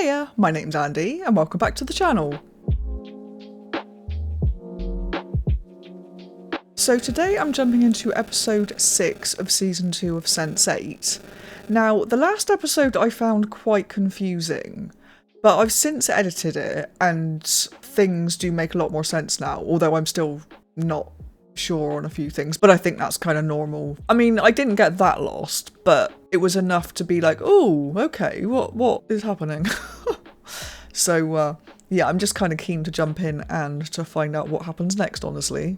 Hiya, my name's Andy and welcome back to the channel. So today I'm jumping into episode 6 of season 2 of Sense8. Now, the last episode I found quite confusing, but I've since edited it and things do make a lot more sense now, although I'm still not sure on a few things, but I think that's kind of normal. I mean, I didn't get that lost, but it was enough to be like, oh, okay, what is happening? So, yeah, I'm just kind of keen to jump in and to find out what happens next, honestly.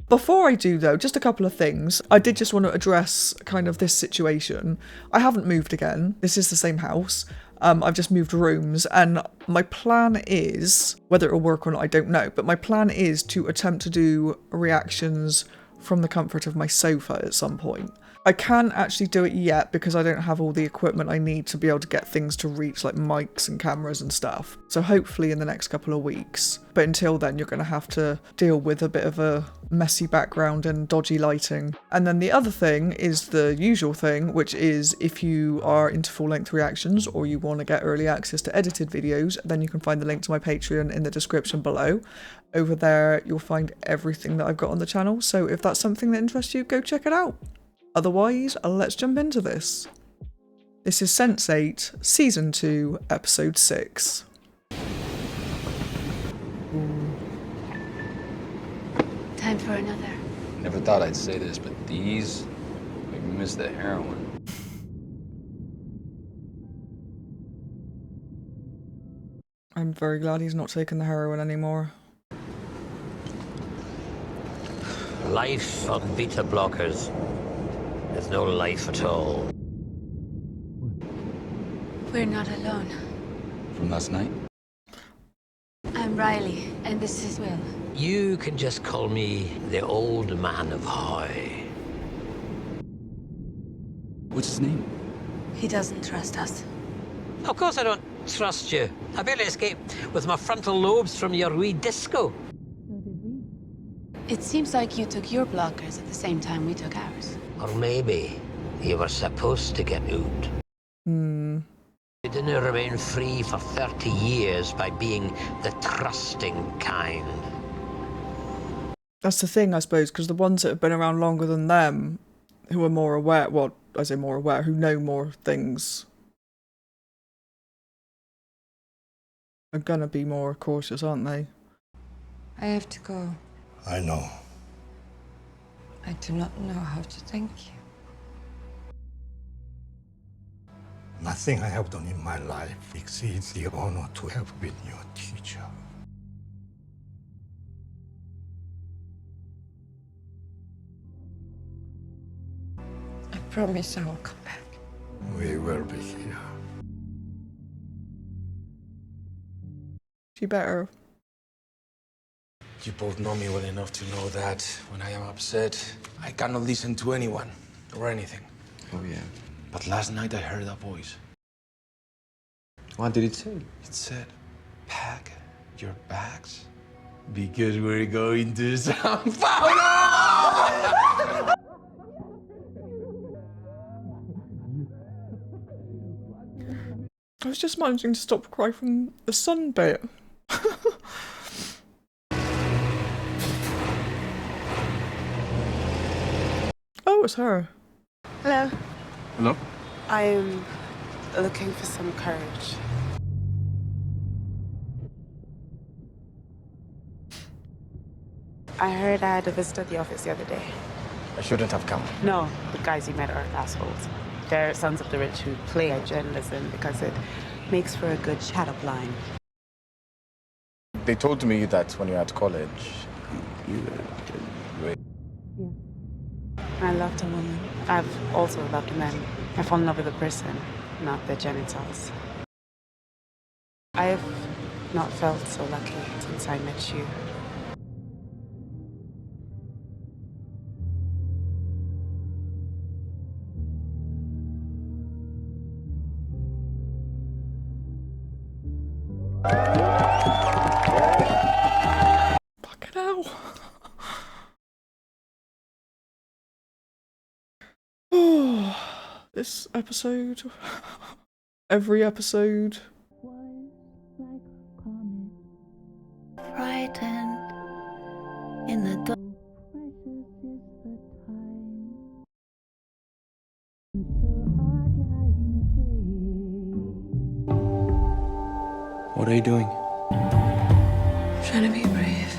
Before I do, though, just a couple of things. I did just want to address kind of this situation. I haven't moved again. This is the same house. I've just moved rooms, and my plan is, whether it'll work or not, I don't know, but my plan is to attempt to do reactions from the comfort of my sofa at some point. I can't actually do it yet because I don't have all the equipment I need to be able to get things to reach, like mics and cameras and stuff. So hopefully in the next couple of weeks. But until then, you're going to have to deal with a bit of a messy background and dodgy lighting. And then the other thing is the usual thing, which is if you are into full-length reactions or you want to get early access to edited videos, then you can find the link to my Patreon in the description below. Over there, you'll find everything that I've got on the channel. So if that's something that interests you, go check it out. Otherwise, let's jump into this. This is Sense8, Season 2, Episode 6. Time for another. Never thought I'd say this, but these make me miss the heroin. I'm very glad he's not taking the heroin anymore. Life on beta blockers. There's no life at all. We're not alone. From last night? I'm Riley, and this is Will. You can just call me the old man of Hoy. What's his name? He doesn't trust us. Of course I don't trust you. I barely escaped with my frontal lobes from your wee disco. It seems like you took your blockers at the same time we took ours. Or maybe you were supposed to get out. You didn't remain free for 30 years by being the trusting kind. That's the thing, I suppose, because the ones that have been around longer than them, who are more aware, well, I say more aware, who know more things, are gonna be more cautious, aren't they? I have to go. I know. I do not know how to thank you. Nothing I have done in my life exceeds the honor to have been your teacher. I promise I will come back. We will be here. She better. You both know me well enough to know that when I am upset, I cannot listen to anyone or anything. Oh, yeah. But last night I heard a voice. What did it say? It said, pack your bags because we're going to Sao Paulo! I was just managing to stop crying from the sun bit. Oh, it's her. Hello. Hello? I'm looking for some courage. I heard I had a visit at the office the other day. I shouldn't have come. No, the guys you met are assholes. They're sons of the rich who play at journalism because it makes for a good chat-up line. They told me that when you were at college, you I loved a woman. I've also loved men. I fall in love with a person, not their genitals. I've not felt so lucky since I met you. Fucking hell. Oh, this episode. Every episode. frightened in the dark. What are you doing? Trying to be brave.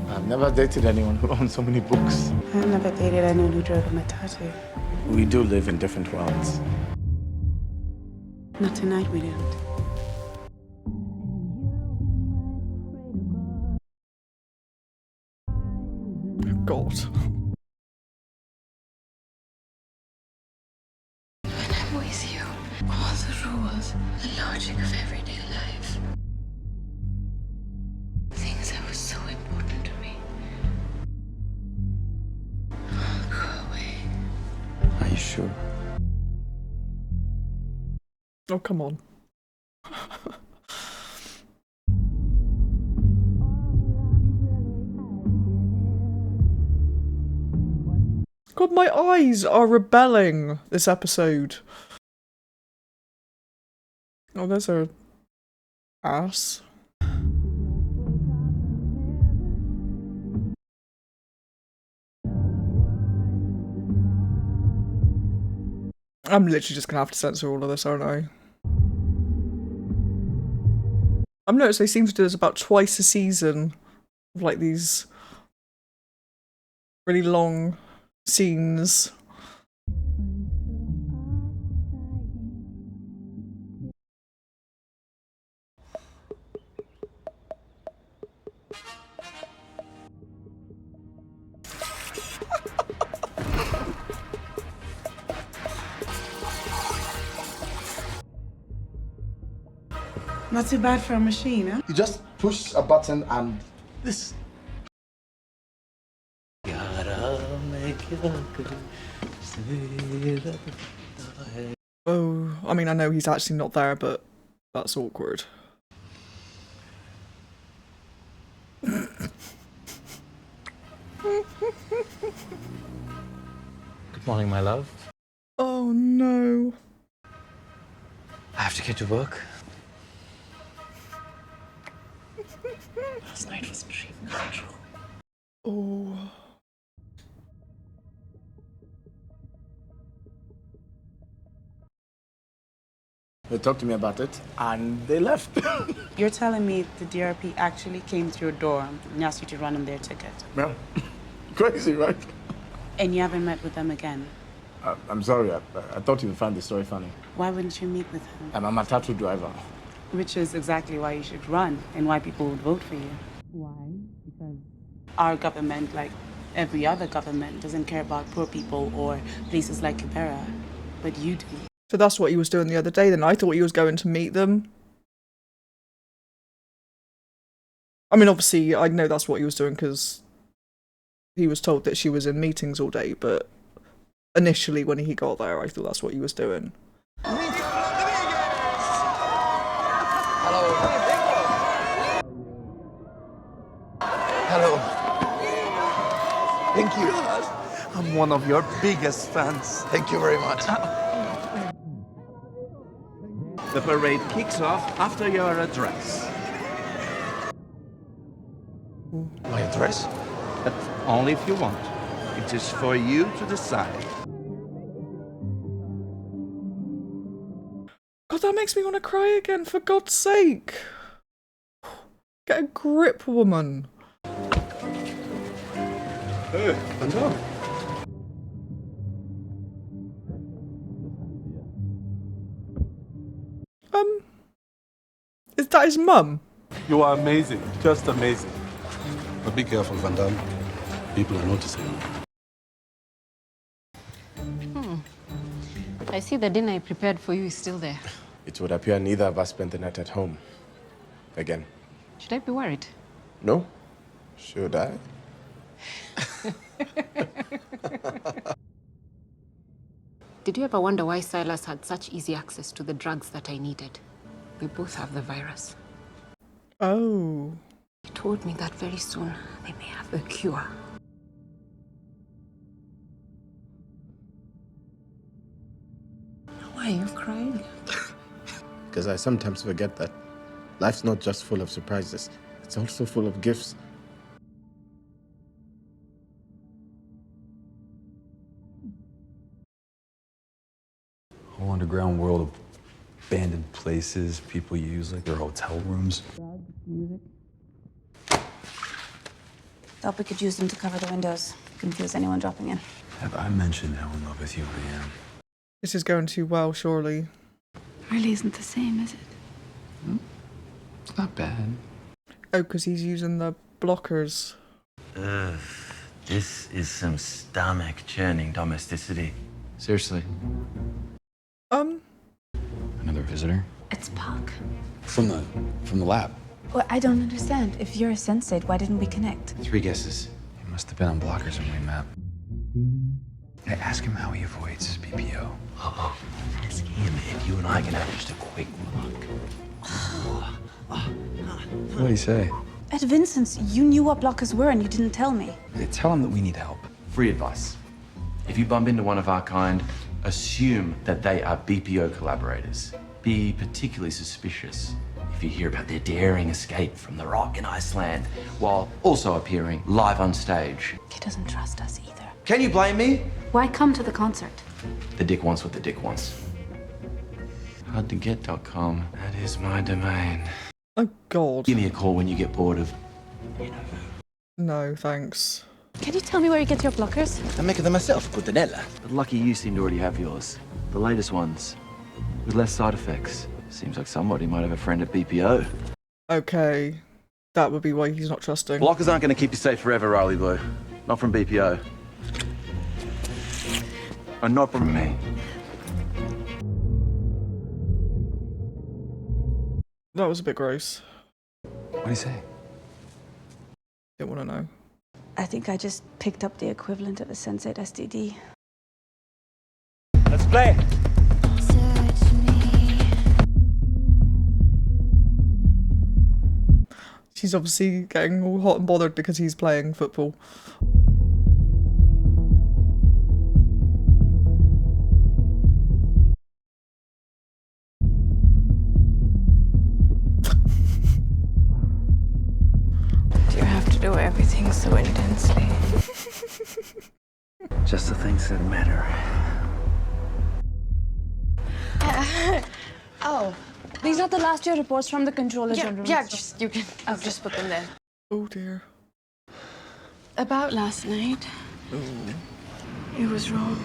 I've never dated anyone who owns so many books. I've never dated anyone who drove a matatu. We do live in different worlds. Not tonight, we don't. God. When I'm with you, all the rules, the logic of everyday life, things that were so important to me, all go away. Are you sure? Oh, come on. God, my eyes are rebelling this episode. Oh, there's her ass. I'm literally just gonna have to censor all of this, aren't I? I've noticed they seem to do this about twice a season. Of like these really long scenes. Not too bad for a machine, huh? You just push a button and this. Oh, I mean, I know he's actually not there, but that's awkward. Good morning, my love. Oh no. I have to get to work. Last night was a dream come true. Oh. They talked to me about it and they left. You're telling me the DRP actually came to your door and asked you to run them their ticket? Well, crazy, right? And you haven't met with them again? I'm sorry, I thought you would find the story funny. Why wouldn't you meet with him? I'm a matatu driver. Which is exactly why you should run and why people would vote for you. Why? Because our government, like every other government, doesn't care about poor people or places like Kibera, but you do. So that's what he was doing the other day then. I thought he was going to meet them. I mean, obviously, I know that's what he was doing because he was told that she was in meetings all day, but initially when he got there, I thought that's what he was doing. Hello. Thank you. I'm one of your biggest fans. Thank you very much. The parade kicks off after your address. My address? But only if you want. It is for you to decide. God, that makes me want to cry again, for God's sake. Get a grip, woman. Hey, Andelain. Is that his mum? You are amazing, just amazing. But be careful, Van Damme. People are noticing. I see the dinner I prepared for you is still there. It would appear neither of us spent the night at home. Again. Should I be worried? No? Should I? Did you ever wonder why Silas had such easy access to the drugs that I needed? We both have the virus. Oh. He told me that very soon they may have a cure. Why are you crying? Because I sometimes forget that life's not just full of surprises, it's also full of gifts. Whole underground world of abandoned places people use like their hotel rooms. Thought we could use them to cover the windows. Confuse anyone dropping in. Have I mentioned how in love with you I am? This is going too well, surely. Really isn't the same, is it? It's not bad. Oh, because he's using the blockers. Ugh, this is some stomach-churning domesticity. Seriously. Another visitor? It's Puck. From the lab. Well, I don't understand. If you're a Sense8, why didn't we connect? 3 guesses. He must have been on blockers when we met. Hey, ask him how he avoids his BPO. Oh, ask him if you and I can have just a quick look. What'd he say? At Vincent's, you knew what blockers were and you didn't tell me. Hey, tell him that we need help. Free advice. If you bump into one of our kind, assume that they are BPO collaborators. Be particularly suspicious if you hear about their daring escape from the Rock in Iceland, while also appearing live on stage. He doesn't trust us either. Can you blame me? Why come to the concert? The dick wants what the dick wants. Hardtoget.com. That is my domain. Oh, God. Give me a call when you get bored of, you know. No, thanks. Can you tell me where you get your blockers? I'm making them myself, Putanella. But lucky you seem to already have yours. The latest ones, with less side effects. Seems like somebody might have a friend at BPO. Okay. That would be why he's not trusting. Blockers aren't going to keep you safe forever, Riley Blue. Not from BPO. And not from me. That was a bit gross. What'd he say? Didn't want to know. I think I just picked up the equivalent of a Sense8 STD. Let's play. She's obviously getting all hot and bothered because he's playing football. Do you have to do everything so intensely? Just the things that matter. Oh, these are the last year reports from the controller general. Yeah, you can just put them there. Oh dear. About last night. It was wrong.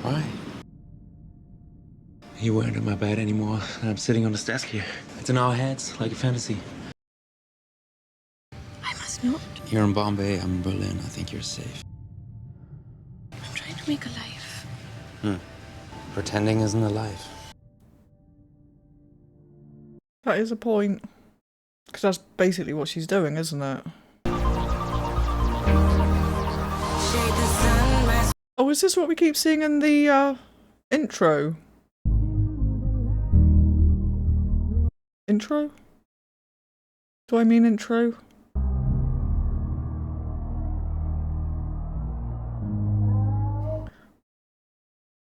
Why? You weren't in my bed anymore. I'm sitting on this desk here. It's in our heads, like a fantasy. I must not. You're in Bombay, I'm in Berlin. I think you're safe. I'm trying to make a life. Pretending isn't a life. That is a point. Because that's basically what she's doing, isn't it? Oh, is this what we keep seeing in the intro? Intro? Do I mean intro?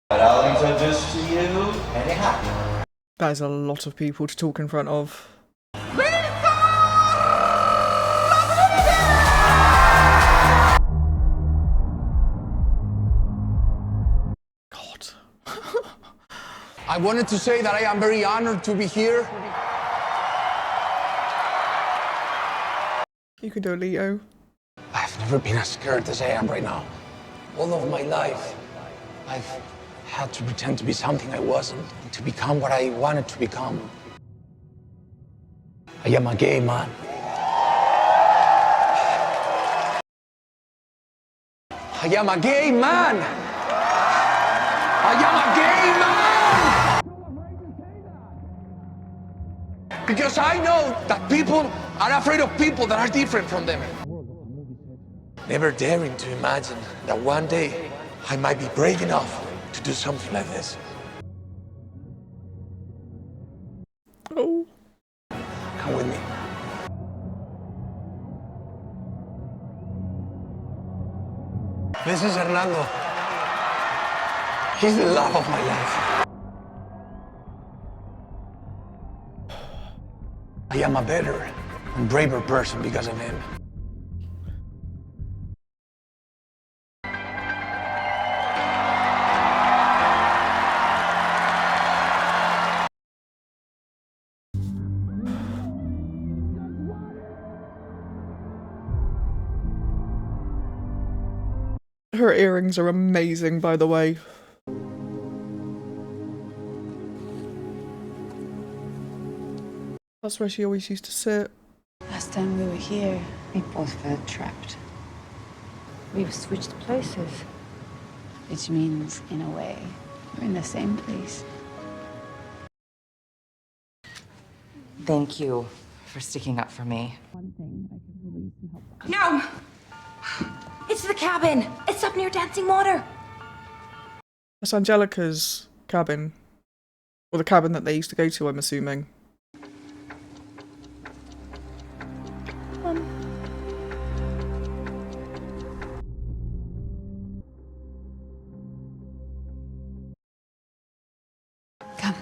But I'll introduce to you anyhow. That is a lot of people to talk in front of. God. I wanted to say that I am very honored to be here. You can do it, Leo. I've never been as scared as I am right now. All of my life, I've had to pretend to be something I wasn't, and to become what I wanted to become. I am a gay man. I am a gay man! I am a gay man! Because I know that people are afraid of people that are different from them. Never daring to imagine that one day I might be brave enough to do something like this. Oh. Come with me. This is Hernando. He's the love of my life. I am a better and braver person because of him. Her earrings are amazing, by the way. That's where she always used to sit. Last time we were here, we both felt trapped. We've switched places. Which means, in a way, we're in the same place. Thank you for sticking up for me. One thing I could release and help. No! It's the cabin! It's up near Dancing Water! That's Angelica's cabin. Or the cabin that they used to go to, I'm assuming. Come,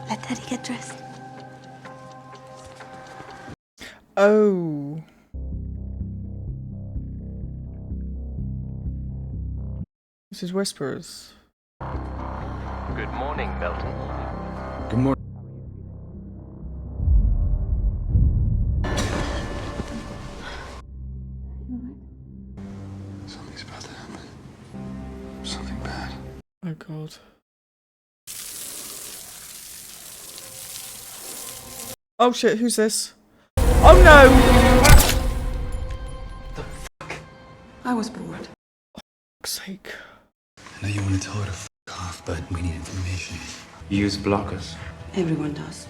let Daddy get dressed. Oh. This is Whispers. Good morning, Belton. Good morning. Something's about to happen. Something bad. Oh god. Oh shit, who's this? Oh no! I was bored. For fuck's sake. I know you want to tell her to f off, but we need information. You use blockers. Everyone does.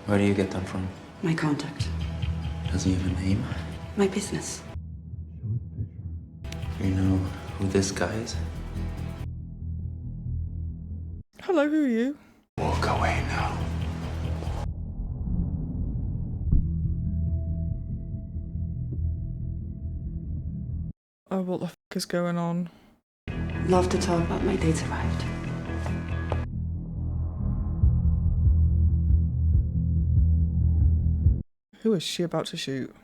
Where do you get them from? My contact. Does he have a name? My business. You know who this guy is? Hello, who are you? Walk away now. Oh, what the fuck is going on? Love to talk, but my date's arrived. Who is she about to shoot?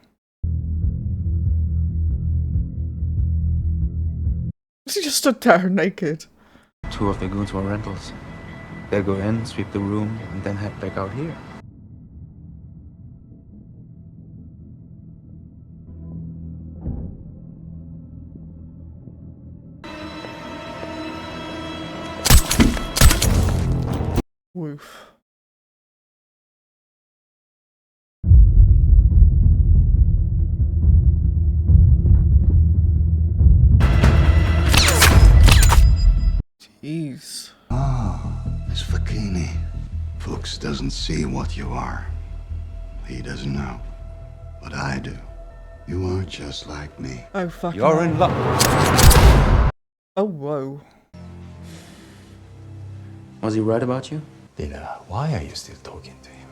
She just stood there naked. Two of the goons were rentals. They'll go in, sweep the room, and then head back out here. Woof. Jeez. Ah, Miss Fakini. Fuchs doesn't see what you are. He doesn't know. But I do. You are just like me. Oh, fuck. You're in luck. Oh, whoa. Was he right about you? Dina, why are you still talking to him?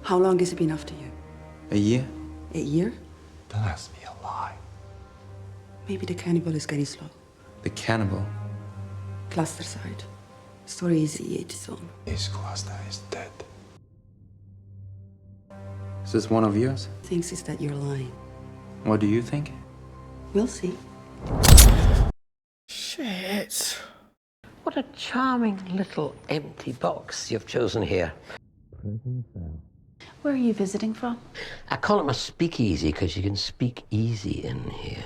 How long has he been after you? A year? A year? Don't ask me a lie. Maybe the cannibal is getting slow. The cannibal? Cluster side. Story is EH zone. His cluster is dead. Is this one of yours? Thinks is that you're lying. What do you think? We'll see. Shit. What a charming little empty box you've chosen here. Where are you visiting from? I call it my speakeasy because you can speak easy in here.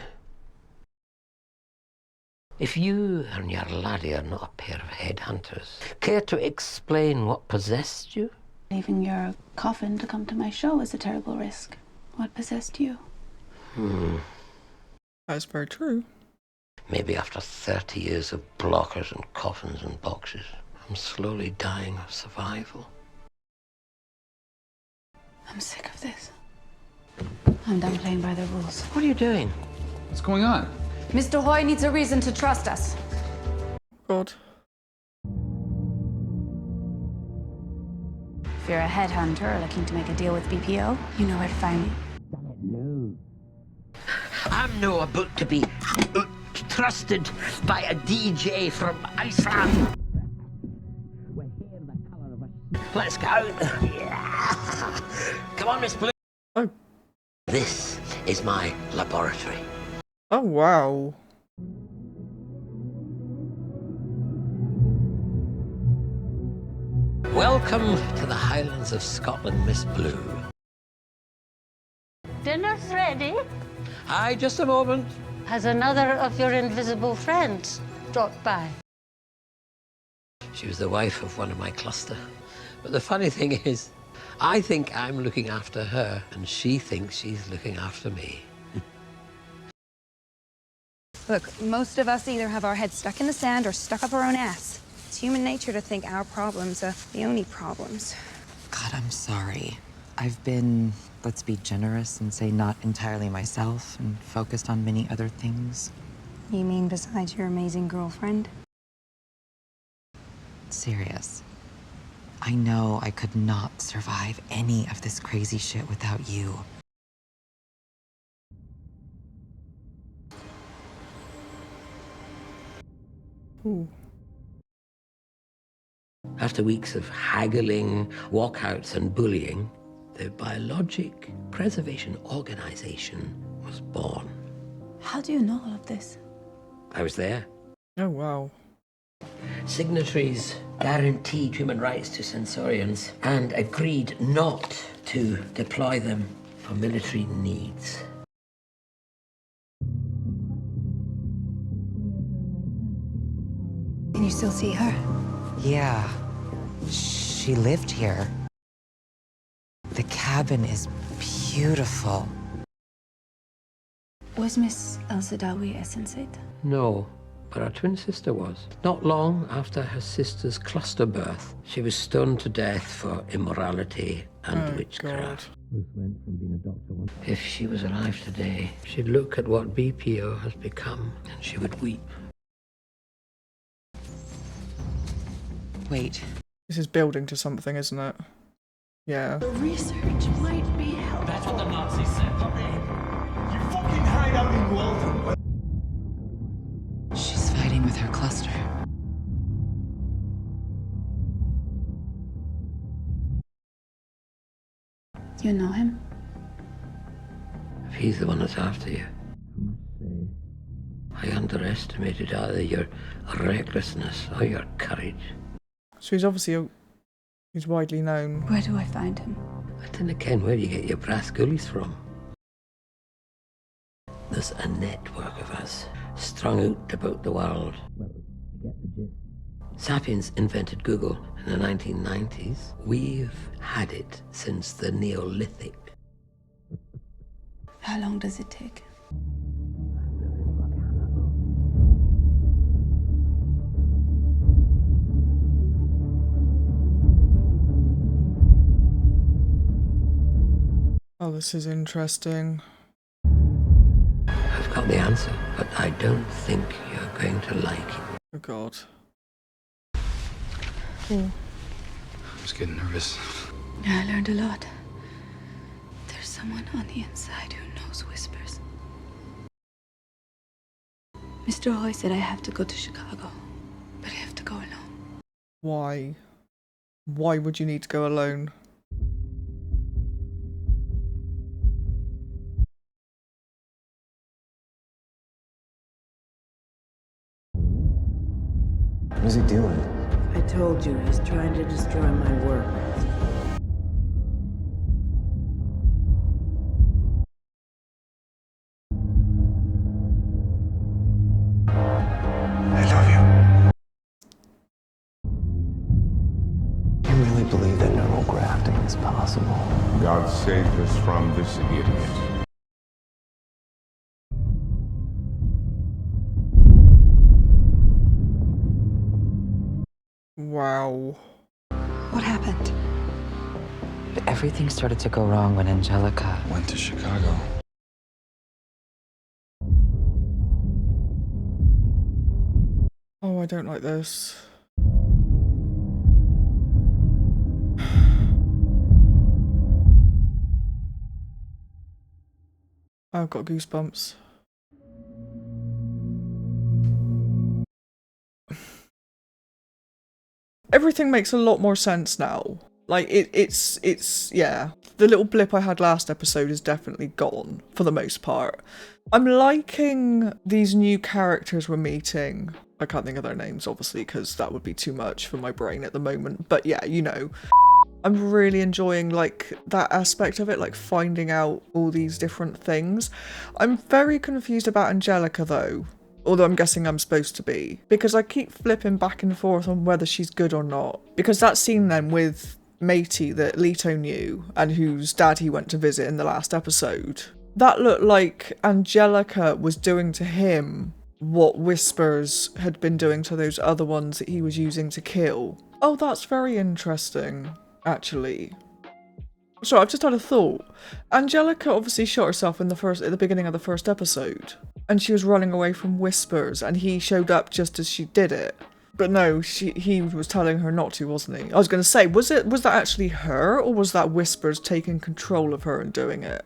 If you and your laddie are not a pair of headhunters, care to explain what possessed you? Leaving your coffin to come to my show is a terrible risk. What possessed you? That's very true. Maybe after 30 years of blockers and coffins and boxes, I'm slowly dying of survival. I'm sick of this. I'm done playing by the rules. What are you doing? What's going on? Mr. Hoy needs a reason to trust us. God. If you're a headhunter or looking to make a deal with BPO, you know where to find me. No. I'm no about to be trusted by a DJ from Iceland. With hair the colour of a Let's go. Yeah. Come on, Miss Blue. Oh. This is my laboratory. Oh, wow. Welcome to the Highlands of Scotland, Miss Blue. Dinner's ready. Hi, just a moment. Has another of your invisible friends dropped by? She was the wife of one of my cluster. But the funny thing is, I think I'm looking after her, and she thinks she's looking after me. Look, most of us either have our heads stuck in the sand or stuck up our own ass. It's human nature to think our problems are the only problems. God, I'm sorry. I've been, let's be generous and say not entirely myself and focused on many other things. You mean besides your amazing girlfriend? Serious. I know I could not survive any of this crazy shit without you. Ooh. After weeks of haggling, walkouts, and bullying, the Biologic Preservation Organization was born. How do you know all of this? I was there. Oh, wow. Signatories guaranteed human rights to censorians and agreed not to deploy them for military needs. Can you still see her? Yeah. She lived here. The cabin is beautiful. Was Miss Elsa Dowie a Sense8? No, but her twin sister was. Not long after her sister's cluster birth, she was stoned to death for immorality and witchcraft. Ruth went from being a doctor once. If she was alive today, she'd look at what BPO has become and she would weep. Wait. This is building to something, isn't it? Yeah. The research might be helpful. That's what the Nazis said. You fucking hide out in Walton. She's fighting with her cluster. You know him? If he's the one that's after you, I must say, I underestimated either your recklessness or your courage. So he's obviously he's widely known. Where do I find him? I didn't ken where you get your brass gullies from. There's a network of us, strung out about the world. Well, you get the gist. Sapiens invented Google in the 1990s. We've had it since the Neolithic. How long does it take? Oh, this is interesting. I've got the answer, but I don't think you're going to like it. Oh, God. I was getting nervous. I learned a lot. There's someone on the inside who knows whispers. Mr. Hoy said I have to go to Chicago, but I have to go alone. Why? Why would you need to go alone? What is he doing? I told you, he's trying to destroy my work. I love you. You really believe that neural grafting is possible? God save us from this idiot. Wow. What happened? Everything started to go wrong when Angelica went to Chicago. Oh, I don't like this. I've got goosebumps. Everything makes a lot more sense now. Like, it's, yeah. The little blip I had last episode is definitely gone, for the most part. I'm liking these new characters we're meeting. I can't think of their names, obviously, because that would be too much for my brain at the moment. But yeah, you know. I'm really enjoying, like, that aspect of it, like, finding out all these different things. I'm very confused about Angelica, though. Although I'm guessing I'm supposed to be. Because I keep flipping back and forth on whether she's good or not. Because that scene then with Matey that Leto knew, and whose dad he went to visit in the last episode, that looked like Angelica was doing to him what Whispers had been doing to those other ones that he was using to kill. Oh, that's very interesting, actually. So I've just had a thought. Angelica obviously shot herself at the beginning of the first episode, and she was running away from Whispers, and he showed up just as she did it. But no, he was telling her not to, wasn't he? I was going to say, was that actually her, or was that Whispers taking control of her and doing it?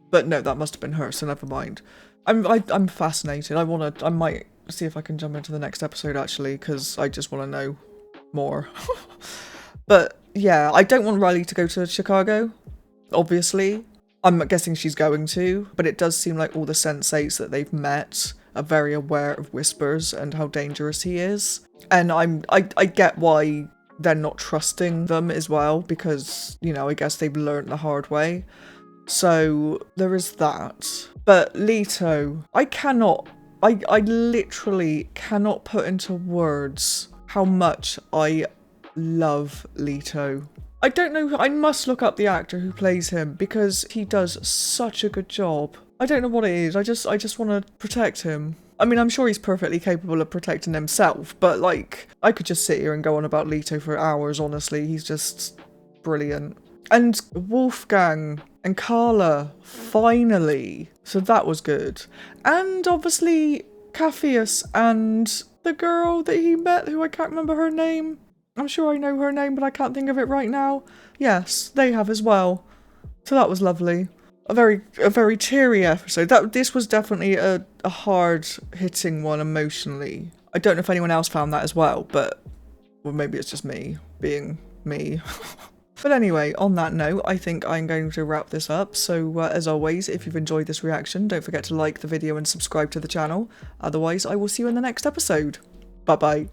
But no, that must have been her, so never mind. I'm fascinated. I might see if I can jump into the next episode, actually, because I just want to know more. But yeah, I don't want Riley to go to Chicago, obviously. I'm guessing she's going to, but it does seem like all the Sense8s that they've met are very aware of Whispers and how dangerous he is. And I get why they're not trusting them as well, because, you know, I guess they've learned the hard way. So there is that. But Leto, I literally cannot put into words how much I love Leto. I don't know, I must look up the actor who plays him because he does such a good job. I don't know what it is, I just want to protect him. I mean, I'm sure he's perfectly capable of protecting himself, but like, I could just sit here and go on about Leto for hours, honestly. He's just brilliant. And Wolfgang and Carla, finally. So that was good. And obviously, Capheus and the girl that he met, who I can't remember her name. I'm sure I know her name, but I can't think of it right now. Yes, they have as well. So that was lovely. A very teary episode. This was definitely a hard-hitting one emotionally. I don't know if anyone else found that as well, but well, maybe it's just me being me. But anyway, on that note, I think I'm going to wrap this up. So as always, if you've enjoyed this reaction, don't forget to like the video and subscribe to the channel. Otherwise, I will see you in the next episode. Bye-bye.